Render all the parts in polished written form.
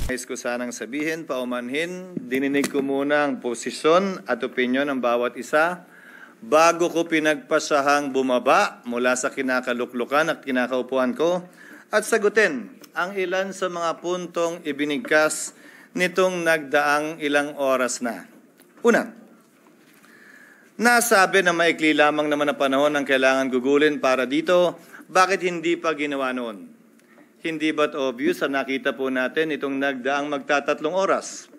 Nais ko sanang sabihin, paumanhin, dininig ko muna ang posisyon at opinyon ng bawat isa bago ko pinagpasahang bumaba mula sa kinakaluklukan at kinakaupuan ko at sagutin ang ilan sa mga puntong ibinigkas nitong nagdaang ilang oras na. Una, nasabi na maikli lamang naman ang panahon ang kailangan gugulin para dito, bakit hindi pa ginawa noon? Hindi ba't obvious na nakita po natin itong nagdaang magtatatlong oras?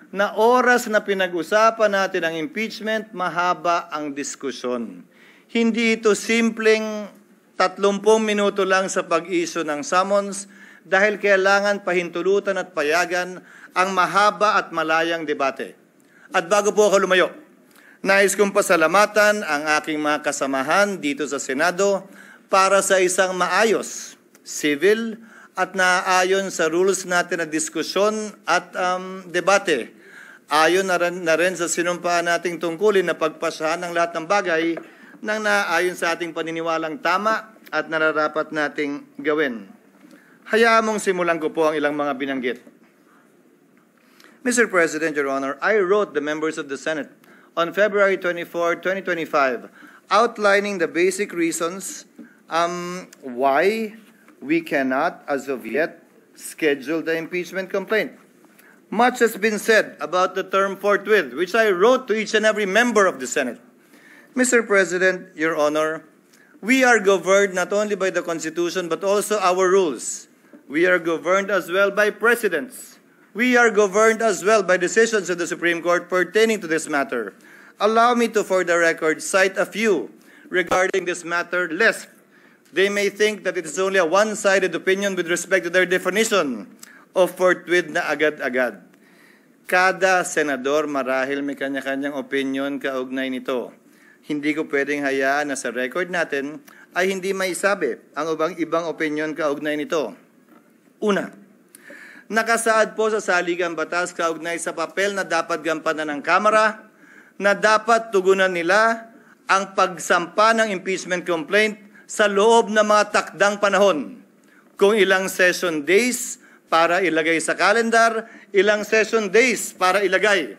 Na oras na pinag-usapan natin ang impeachment, mahaba ang diskusyon. Hindi ito simpleng 30 minuto lang sa pag-issue ng summons dahil kailangan pahintulutan at payagan ang mahaba at malayang debate. At bago po ako lumayo, nais kong pasalamatan ang aking mga kasamahan dito sa Senado para sa isang maayos, civil, at naaayon sa rules natin na diskusyon at debate. Ayon na rin sa sinumpaan nating tungkulin na pagpasahan ng lahat ng bagay nang naaayon sa ating paniniwalang tama at nararapat nating gawin. Hayaan mong simulan ko po ang ilang mga binanggit. Mr. President, Your Honor, I wrote the members of the Senate on February 24, 2025, outlining the basic reasons why we cannot, as of yet, schedule the impeachment complaint. Much has been said about the term forthwith, which I wrote to each and every member of the Senate. Mr. President, Your Honor, we are governed not only by the Constitution but also our rules. We are governed as well by precedents. We are governed as well by decisions of the Supreme Court pertaining to this matter. Allow me to, for the record, cite a few regarding this matter, lest they may think that it is only a one-sided opinion with respect to their definition of forthwith na agad-agad. Kada senador marahil may kanya-kanyang opinion kaugnay nito. Hindi ko pwedeng hayaan na sa record natin ay hindi maisabi ang ibang opinion kaugnay nito. Una, nakasaad po sa saligang batas kaugnay sa papel na dapat gampanan ng Kamara na dapat tugunan nila ang pagsampa ng impeachment complaint sa loob ng mga takdang panahon. Kung ilang session days para ilagay sa calendar, ilang session days para ilagay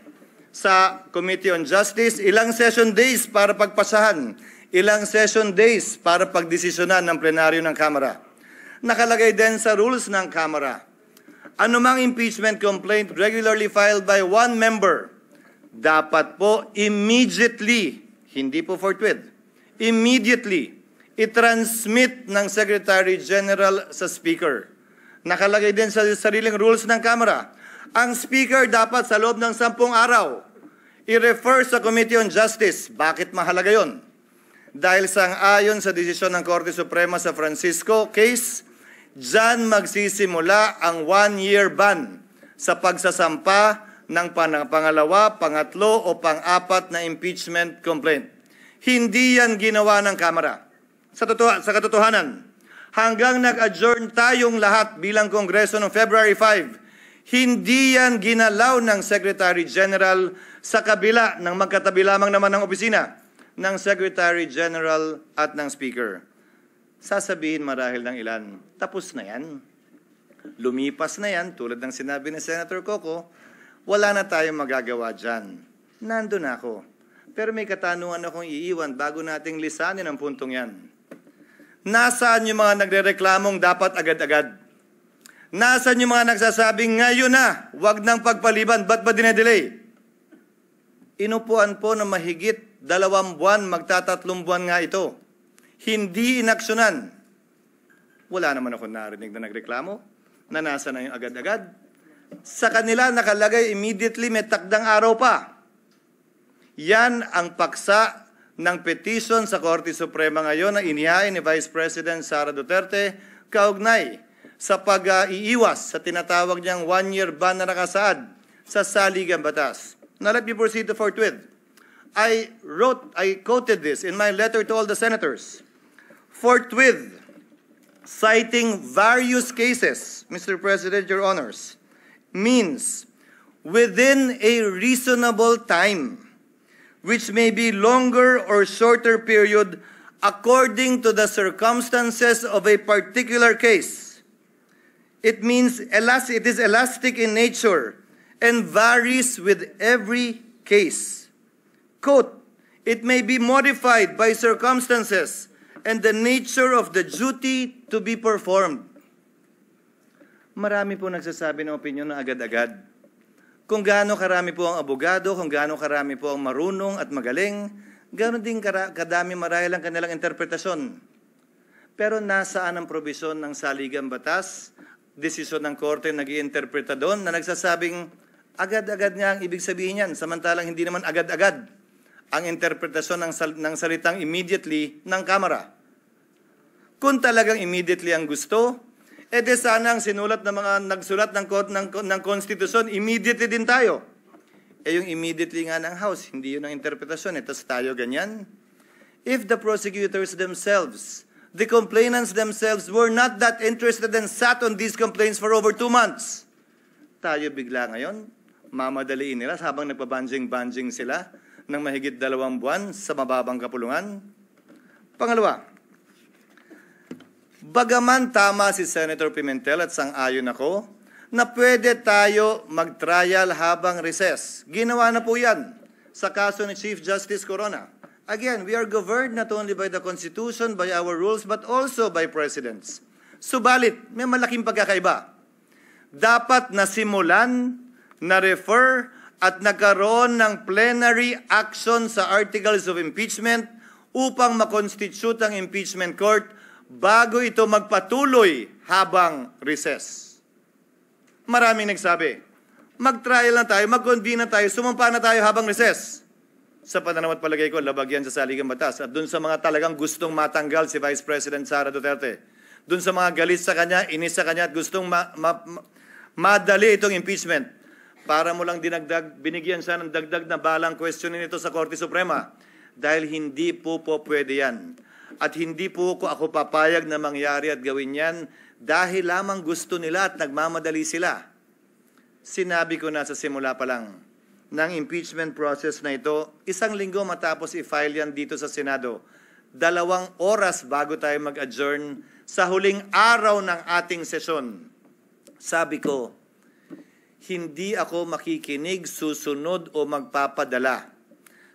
sa Committee on Justice, ilang session days para pagpasahan, ilang session days para pagdesisyonan ng plenaryo ng Kamara. Nakalagay din sa rules ng Kamara, anumang impeachment complaint regularly filed by one member, dapat po immediately, hindi po forthwith, immediately, i-transmit ng Secretary General sa Speaker. Nakalagay din sa sariling rules ng Kamara, ang Speaker dapat sa loob ng 10 araw i-refer sa Committee on Justice. Bakit mahalaga yon? Dahil sang-ayon sa desisyon ng Korte Suprema sa Francisco case, dyan magsisimula ang 1-year ban sa pagsasampa ng pangalawa, pangatlo o pang-apat na impeachment complaint. Hindi yan ginawa ng Kamara. Sa katotohanan, hanggang nag-adjourn tayong lahat bilang Kongreso noong February 5, hindi yan ginalaw ng Secretary General sa kabila ng magkatabi lamang naman ng opisina ng Secretary General at ng Speaker. Sasabihin marahil ng ilan, tapos na yan. Lumipas na yan, tulad ng sinabi ni Senator Coco, wala na tayong magagawa dyan. Nandun ako. Pero may katanungan akong iiwan bago nating lisanin ang puntong yan. Nasaan yung mga nagrereklamong dapat agad-agad? Nasaan yung mga nagsasabing ngayon na, wag nang pagpaliban, ba't ba dinedelay? Inupuan po na mahigit 2 buwan, magtatatlong buwan nga ito. Hindi inaksyonan. Wala naman ako narinig na nagreklamo na nasa na yung agad-agad. Sa kanila nakalagay immediately, may takdang araw pa. Yan ang paksa ng petition sa Korte Suprema ngayon na inihain ni Vice President Sara Duterte kaugnay sa pag-iiwas sa tinatawag niyang 1-year ban na nakasaad sa saligang batas. Now let me proceed to forthwith. I quoted this in my letter to all the senators. Forthwith, citing various cases, Mr. President, Your Honors, means within a reasonable time, which may be longer or shorter period according to the circumstances of a particular case. It means it is elastic in nature and varies with every case. Quote, it may be modified by circumstances and the nature of the duty to be performed. Marami po nagsasabi ng opinion na agad-agad. Kung gaano karami po ang abogado, kung gaano karami po ang marunong at magaling, ganoon din kadami marahil ang kanilang interpretasyon. Pero nasaan ang probisyon ng saligang batas, desisyon ng korte nag-iinterpreta doon na nagsasabing agad-agad nga ang ibig sabihin yan, samantalang hindi naman agad-agad ang interpretasyon ng salitang immediately ng Kamara. Kung talagang immediately ang gusto, edi sana ang sinulat ng mga nagsulat ng konstitusyon, immediately din tayo. Yung immediately nga ng House, hindi yun ang interpretasyon. Tapos tayo ganyan. If the prosecutors themselves, the complainants themselves were not that interested and sat on these complaints for over 2 months, tayo bigla ngayon, mamadaliin nila habang nagpabanjing-banjing sila ng mahigit 2 buwan sa mababang kapulungan. Pangalawa, bagaman tama si Senator Pimentel at sang-ayon ako na pwede tayo mag-trial habang recess. Ginawa na po yan sa kaso ni Chief Justice Corona. Again, we are governed not only by the Constitution, by our rules, but also by precedents. Subalit, may malaking pagkakaiba. Dapat nasimulan, na-refer, at nagkaroon ng plenary action sa articles of impeachment upang makonstitute ang impeachment court bago ito magpatuloy habang recess. Maraming nagsabi, mag-trial na tayo, mag-convene na tayo, sumampa na tayo habang recess. Sa pananaw at palagay ko, labag yan sa saligang batas. At dun sa mga talagang gustong matanggal si Vice President Sara Duterte, dun sa mga galit sa kanya, inis sa kanya at gustong madali itong impeachment, para mo lang dinagdag, binigyan siya ng dagdag na balang questionin ito sa Korte Suprema. Dahil hindi po pwede yan. At hindi po ako papayag na mangyari at gawin yan dahil lamang gusto nila at nagmamadali sila. Sinabi ko na sa simula pa lang, ng impeachment process na ito, 1 linggo matapos i-file yan dito sa Senado, 2 oras bago tayo mag-adjourn sa huling araw ng ating sesyon. Sabi ko, hindi ako makikinig, susunod o magpapadala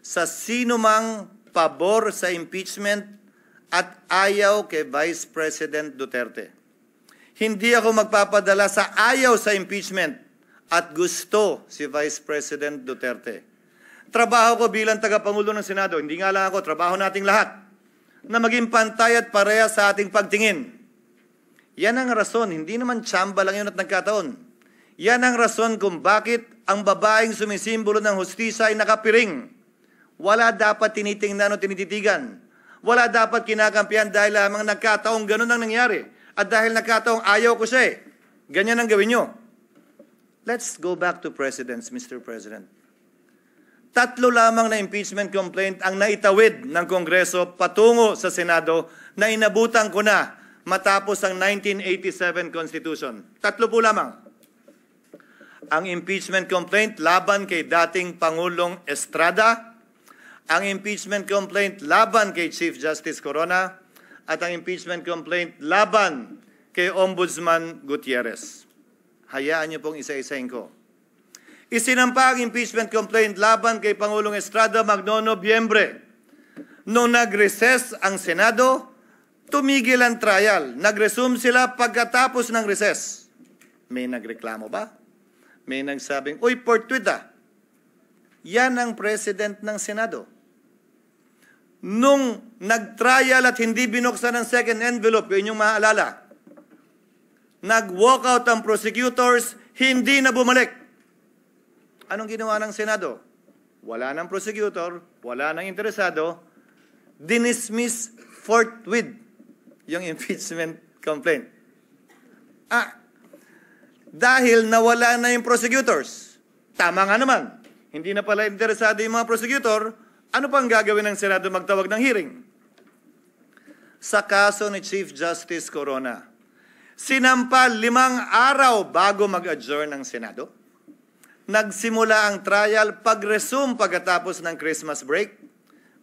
sa sino mang pabor sa impeachment at ayaw kay Vice President Duterte. Hindi ako magpapadala sa ayaw sa impeachment at gusto si Vice President Duterte. Trabaho ko bilang tagapangulo ng Senado, hindi nga lang ako, trabaho nating lahat, na maging pantay at pareha sa ating pagtingin. Yan ang rason, hindi naman tsamba lang yun at nagkataon. Yan ang rason kung bakit ang babaeng sumisimbolo ng hustisya ay nakapiring. Wala dapat tinitingnan o tinititigan. Wala dapat kinakampihan dahil lamang nagkataong ganun ang nangyari. At dahil nagkataong ayaw ko siya ganyan ang gawin nyo. Let's go back to precedents, Mr. President. 3 lamang na impeachment complaint ang naitawid ng Kongreso patungo sa Senado na inabutan ko na matapos ang 1987 Constitution. 3 po lamang. Ang impeachment complaint laban kay dating Pangulong Estrada, ang impeachment complaint laban kay Chief Justice Corona, at ang impeachment complaint laban kay Ombudsman Gutierrez. Hayaan niyo pong isa-isahin ko. Isinampa ang impeachment complaint laban kay Pangulong Estrada magno-Nobyembre. Nung nag-recess ang Senado, tumigil ang trial. Nag-resume sila pagkatapos ng recess. May nagreklamo ba? May nagsabing, uy, portwita. Yan ang president ng Senado. Nung nag-trial at hindi binuksan ang second envelope, yun yung maaalala, nag-walk out ang prosecutors, hindi na bumalik. Anong ginawa ng Senado? Wala ng prosecutor, wala ng interesado, dinismiss forthwith yung impeachment complaint. Dahil nawala na yung prosecutors. Tama nga naman. Hindi na pala interesado yung mga prosecutor, ano pang gagawin ng Senado magtawag ng hearing? Sa kaso ni Chief Justice Corona, sinampa 5 araw bago mag-adjourn ng Senado. Nagsimula ang trial pag-resume pagkatapos ng Christmas break.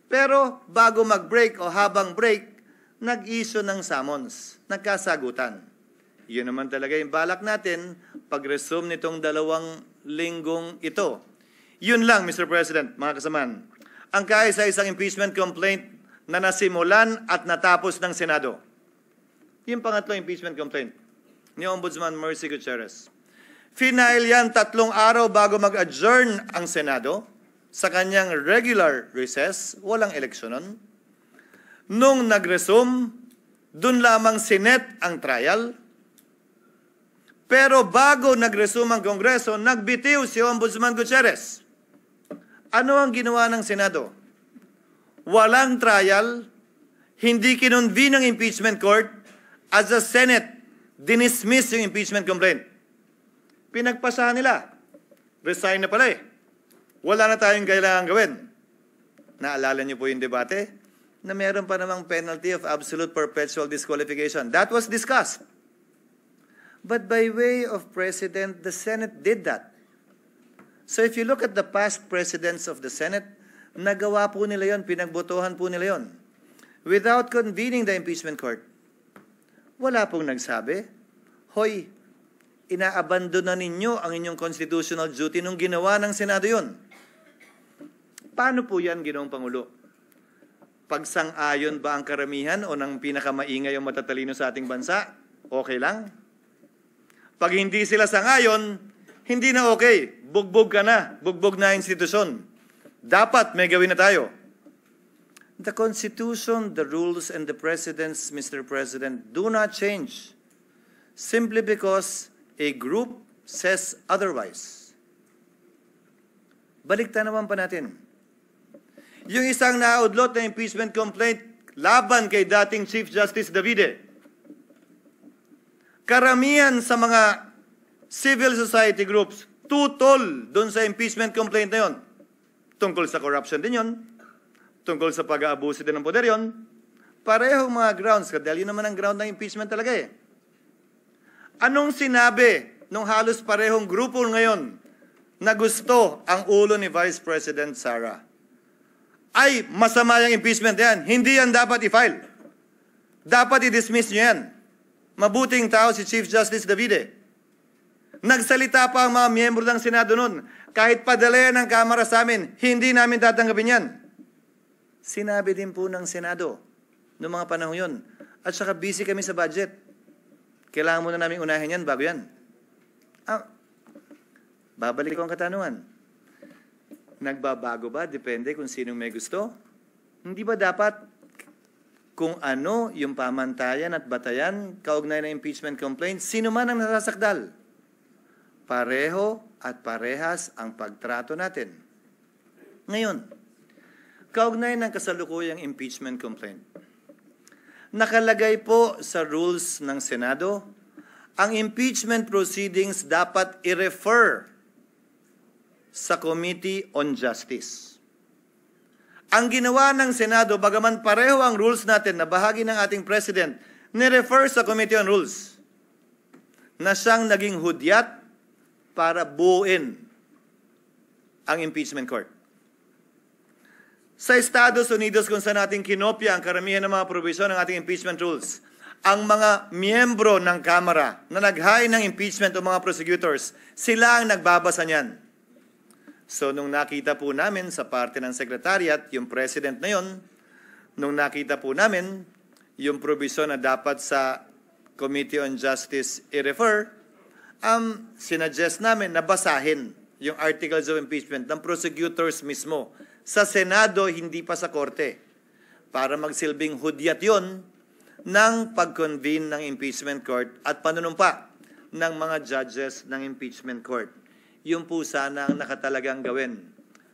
Pero bago mag-break o habang break, nag-issue ng summons, nagkasagutan. yun naman talaga yung balak natin pag-resume nitong 2 linggong ito. Yun lang, Mr. President, mga kasamaan. Ang kaisa-isang impeachment complaint na nasimulan at natapos ng Senado. Yung pangatlong impeachment complaint ni Ombudsman Mercy Gutierrez. Final yan 3 araw bago mag-adjourn ang Senado sa kanyang regular recess, walang eleksyon nun. Nung nag-resume, dun lamang sinet ang trial. Pero bago nag-resume ang Kongreso, nagbitiw si Ombudsman Gutierrez. Ano ang ginawa ng Senado? Walang trial, hindi kinonvene ang impeachment court, as a Senate, dinismiss yung impeachment complaint. Pinagpasahan nila. Resign na pala eh. Wala na tayong kailangan gawin. Naalala niyo po yung debate? Na meron pa namang penalty of absolute perpetual disqualification. That was discussed. But by way of precedent, the Senate did that. So if you look at the past presidents of the Senate, nagawa po nila yon, pinagbotohan po nila yon. Without convening the impeachment court. Wala pong nagsabi, hoy, inaabandon na ninyo ang inyong constitutional duty nung ginawa ng Senado yon. Paano po yan, Ginoong Pangulo? Pagsang-ayon ba ang karamihan o ng pinakamaingay o matatalino sa ating bansa? Okay lang? Pag hindi sila sang-ayon, hindi na okay. Bugbog ka na. Bugbog na institusyon. Dapat may gawin na tayo. The Constitution, the rules, and the precedents, Mr. President, do not change simply because a group says otherwise. Balikta naman pa natin. Yung isang naudlot na impeachment complaint laban kay dating Chief Justice Davide. Karamihan sa mga civil society groups tutol doon sa impeachment complaint na yon. Tungkol sa corruption din yon. Tungkol sa pag-aabuso din ng poder yon. Parehong mga grounds, dahil yun naman ang ground ng impeachment talaga eh. Anong sinabi nung halos parehong grupo ngayon na gusto ang ulo ni Vice President Sara? Ay, masama yung impeachment yan. Hindi yan dapat i-file. Dapat i-dismiss nyo yan. Mabuting tao si Chief Justice Davide. Nagsalita pa ang mga miyembro ng Senado noon. Kahit padala yan ng Kamara sa amin, hindi namin tatanggapin yan. Sinabi din po ng Senado noong mga panahon yun. At saka busy kami sa budget. Kailangan muna namin unahin yan bago yan. Babalik ko ang katanungan. Nagbabago ba? Depende kung sinong may gusto. Hindi ba dapat kung ano yung pamantayan at batayan kaugnay ng impeachment complaint, sino man ang nasasakdal? Pareho at parehas ang pagtrato natin. Ngayon, kaugnay ng kasalukuyang impeachment complaint, nakalagay po sa rules ng Senado, ang impeachment proceedings dapat i-refer sa Committee on Justice. Ang ginawa ng Senado, bagaman pareho ang rules natin na bahagi ng ating President, ni-refer sa Committee on Rules na siyang naging hudyat para buuin ang impeachment court. Sa Estados Unidos, kung saan natin kinopya ang karamihan ng mga provision ng ating impeachment rules, ang mga miyembro ng Kamara na naghain ng impeachment o mga prosecutors, sila ang nagbabasa niyan. So, nung nakita po namin sa parte ng Secretariat, yung President na yon, nung nakita po namin yung provision na dapat sa Committee on Justice i-refer, sinuggest namin na basahin yung Articles of Impeachment ng prosecutors mismo. Sa Senado, hindi pa sa Korte. Para magsilbing hudyat yon ng pag-convene ng impeachment court at panunumpa ng mga judges ng impeachment court. Yung po sana ang nakatalagang gawin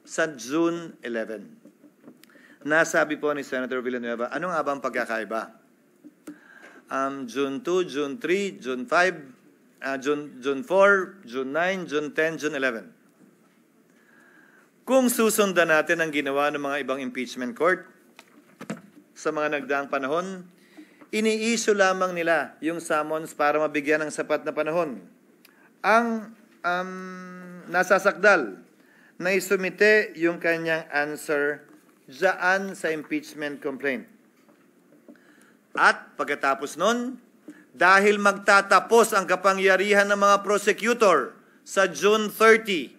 sa June 11. Nasabi po ni Senator Villanueva, ano nga ba ang pagkakaiba? June 2, June 3, June 5, June 4, June 9, June 10, June 11. Kung susundan natin ang ginawa ng mga ibang impeachment court sa mga nagdaang panahon, ini-issue lamang nila yung summons para mabigyan ng sapat na panahon. Ang nasasakdal na isumite yung kanyang answer dyan sa impeachment complaint. At pagkatapos nun, dahil magtatapos ang kapangyarihan ng mga prosecutor sa June 30,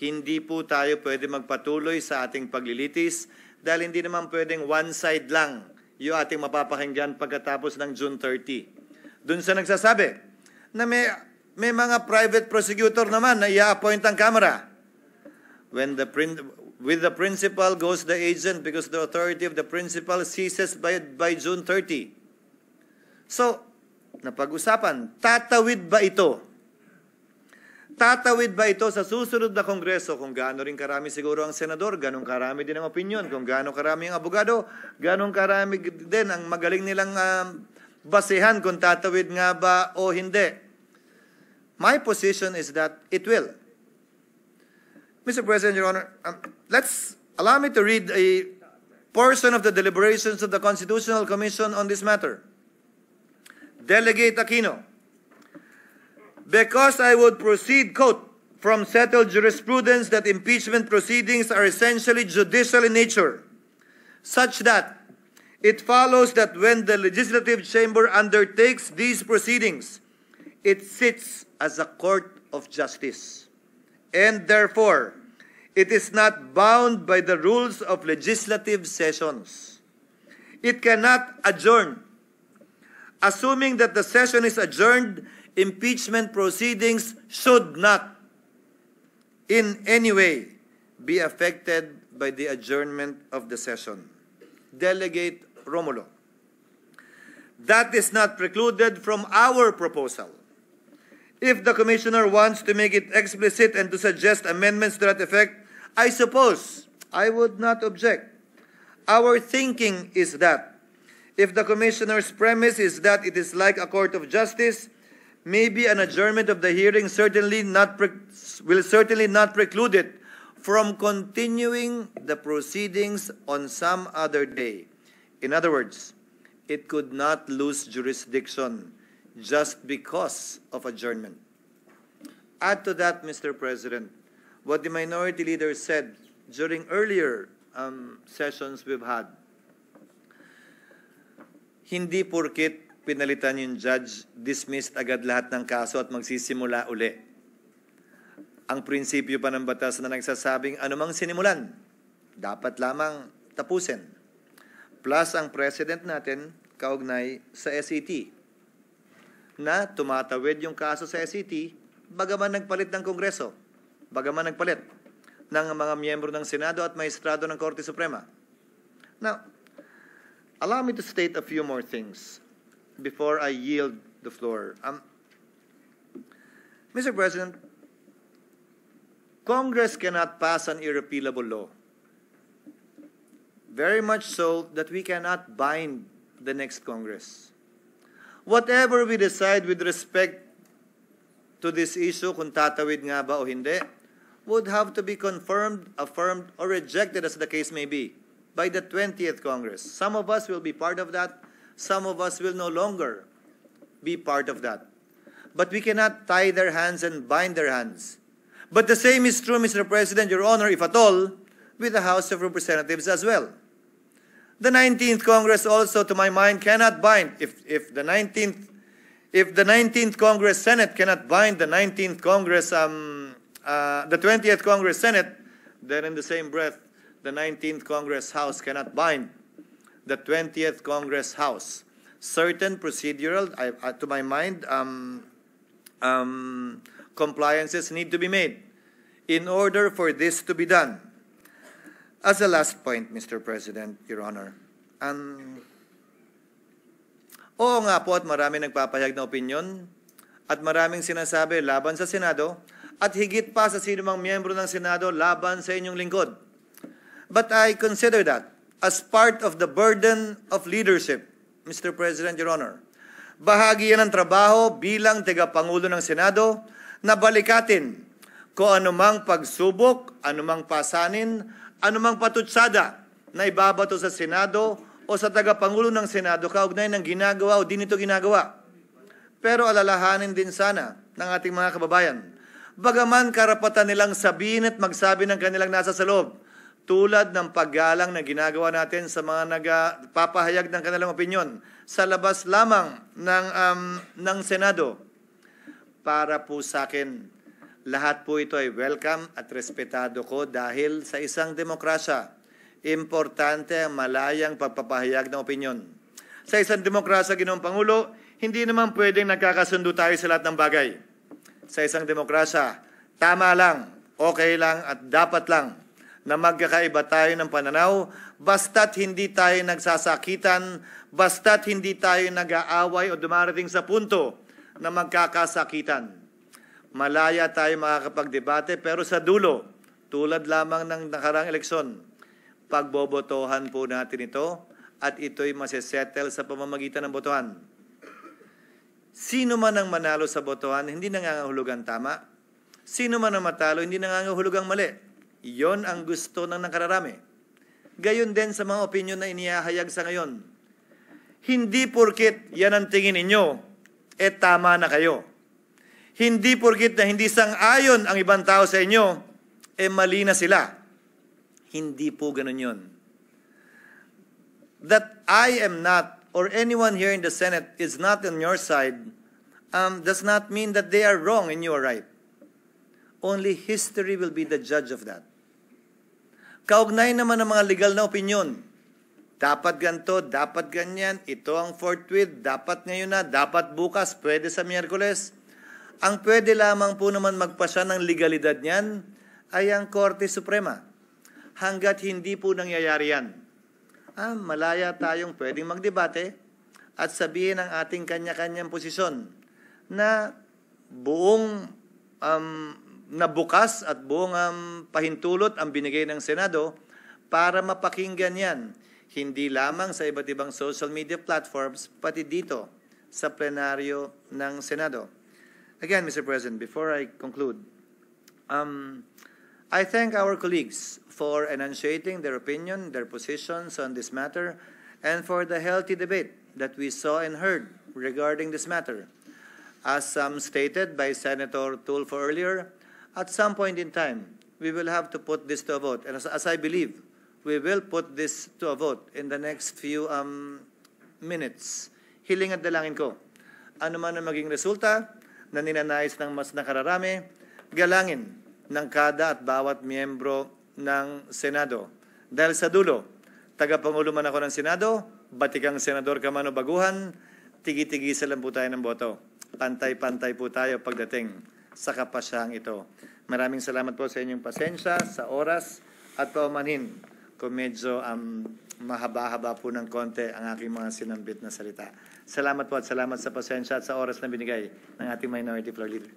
hindi po tayo pwede magpatuloy sa ating paglilitis dahil hindi naman pwedeng one side lang yung ating mapapakinggan pagkatapos ng June 30. Doon sa nagsasabi na may mga private prosecutor naman na i-appoint ang Kamara. With the principal goes the agent because the authority of the principal ceases by June 30. So, napag-usapan, tatawid ba ito? Tatawid ba ito sa susunod na Kongreso kung gaano rin karami siguro ang senador, ganong karami din ang opinion, kung gaano karami ang abogado, ganong karami din ang magaling nilang basehan kung tatawid nga ba o hindi. My position is that it will. Mr. President, Your Honor, allow me to read a portion of the deliberations of the Constitutional Commission on this matter. Delegate Aquino. Because I would proceed, quote, from settled jurisprudence that impeachment proceedings are essentially judicial in nature, such that it follows that when the legislative chamber undertakes these proceedings, it sits as a court of justice, and therefore, it is not bound by the rules of legislative sessions. It cannot adjourn. Assuming that the session is adjourned, impeachment proceedings should not in any way be affected by the adjournment of the session. Delegate Romulo. That is not precluded from our proposal. If the Commissioner wants to make it explicit and to suggest amendments to that effect, I suppose I would not object. Our thinking is that if the Commissioner's premise is that it is like a court of justice, maybe an adjournment of the hearing will certainly not preclude it from continuing the proceedings on some other day. In other words, it could not lose jurisdiction just because of adjournment. Add to that, Mr. President, what the Minority Leader said during earlier sessions we've had. Hindi porkit pinalitan yung judge, dismissed agad lahat ng kaso at magsisimula uli. Ang prinsipyo pa ng batas na nagsasabing anumang sinimulan, dapat lamang tapusin. Plus ang president natin, kaugnay sa SET, na tumatawid yung kaso sa SET, bagaman nagpalit ng Kongreso, bagaman nagpalit ng mga miyembro ng Senado at maestrado ng Korte Suprema. Now, allow me to state a few more things before I yield the floor. Mr. President, Congress cannot pass an irrepealable law. Very much so that we cannot bind the next Congress. Whatever we decide with respect to this issue, kung tatawid nga ba o hindi, would have to be confirmed, affirmed, or rejected as the case may be by the 20th Congress. Some of us will be part of that. Some of us will no longer be part of that. But we cannot tie their hands and bind their hands. But the same is true, Mr. President, Your Honor, if at all, with the House of Representatives as well. The 19th Congress also, to my mind, cannot bind. If the 19th Congress Senate cannot bind the 19th Congress, the 20th Congress Senate, then in the same breath, the 19th Congress House cannot bind the 20th Congress House. Certain procedural, to my mind, compliances need to be made in order for this to be done. As a last point, Mr. President, Your Honor, oo nga po at marami nagpapahayag na opinyon at maraming sinasabi laban sa Senado at higit pa sa sinumang miyembro ng Senado laban sa inyong lingkod. But I consider that as part of the burden of leadership, Mr. President, Your Honor. Bahagi yan ng trabaho bilang tagapangulo ng Senado na balikatin kung anumang pagsubok, anumang pasanin, anumang patutsada na ibabato sa Senado o sa tagapangulo ng Senado kaugnay ng ginagawa o di nito ginagawa. Pero alalahanin din sana ng ating mga kababayan, bagaman karapatan nilang sabihin at magsabi ng kanilang nasa sa loob, tulad ng paggalang na ginagawa natin sa mga nagpapahayag ng kanilang opinyon sa labas lamang ng Senado. Para po sa akin, lahat po ito ay welcome at respetado ko dahil sa isang demokrasya, importante ang malayang pagpapahayag ng opinyon. Sa isang demokrasya, Ginoong Pangulo, hindi naman pwedeng nagkakasundo tayo sa lahat ng bagay. Sa isang demokrasya, tama lang, okay lang at dapat lang na magkakaiba tayo ng pananaw, basta't hindi tayo nagsasakitan, basta't hindi tayo nag-aaway o dumarating sa punto na magkakasakitan. Malaya tayo makakapagdebate, pero sa dulo, tulad lamang ng nakarang eleksyon, pagbobotohan po natin ito at ito'y masesettle sa pamamagitan ng botohan. Sino man ang manalo sa botohan, hindi nangangahulugang tama. Sino man ang matalo, hindi nangangahulugang mali. Iyon ang gusto ng nakararami. Gayon din sa mga opinyon na inihahayag sa ngayon. Hindi porkit yan ang tingin ninyo, tama na kayo. Hindi porkit na hindi sang-ayon ang ibang tao sa inyo, mali na sila. Hindi po ganun yun. That I am not, or anyone here in the Senate is not on your side, does not mean that they are wrong and you are right. Only history will be the judge of that. Kaugnay naman ng mga legal na opinyon. Dapat ganito, dapat ganyan, ito ang forthwith, dapat ngayon na, dapat bukas, pwede sa Miyerkules. Ang pwede lamang po naman magpasya ng legalidad niyan ay ang Korte Suprema. Hanggat hindi po nangyayari yan, malaya tayong pwedeng magdebate at sabihin ang ating kanya-kanyang posisyon na buong na bukas at buong pahintulot ang binigay ng Senado para mapakinggan yan. Hindi lamang sa iba't ibang social media platforms, pati dito sa plenaryo ng Senado. Again, Mr. President, before I conclude, I thank our colleagues for enunciating their opinion, their positions on this matter, and for the healthy debate that we saw and heard regarding this matter. As stated by Senator Tulfo earlier, at some point in time, we will have to put this to a vote. And as I believe, we will put this to a vote in the next few minutes. Hiling at dalangin ko. Ano man ang maging resulta na ninanais ng mas nakararami, galangin ng kada at bawat miyembro ng Senado. Dahil sa dulo, tagapangulo man ako ng Senado, batikang senador ka man o baguhan, tigi-tigisa lang po tayo ng boto. Pantay-pantay po tayo pagdating sa kapasyang ito. Maraming salamat po sa inyong pasensya, sa oras at paumanhin kung medyo mahaba-haba po ng konti ang aking mga sinambit na salita. Salamat po at salamat sa pasensya at sa oras na binigay ng ating Minority Floor Leader.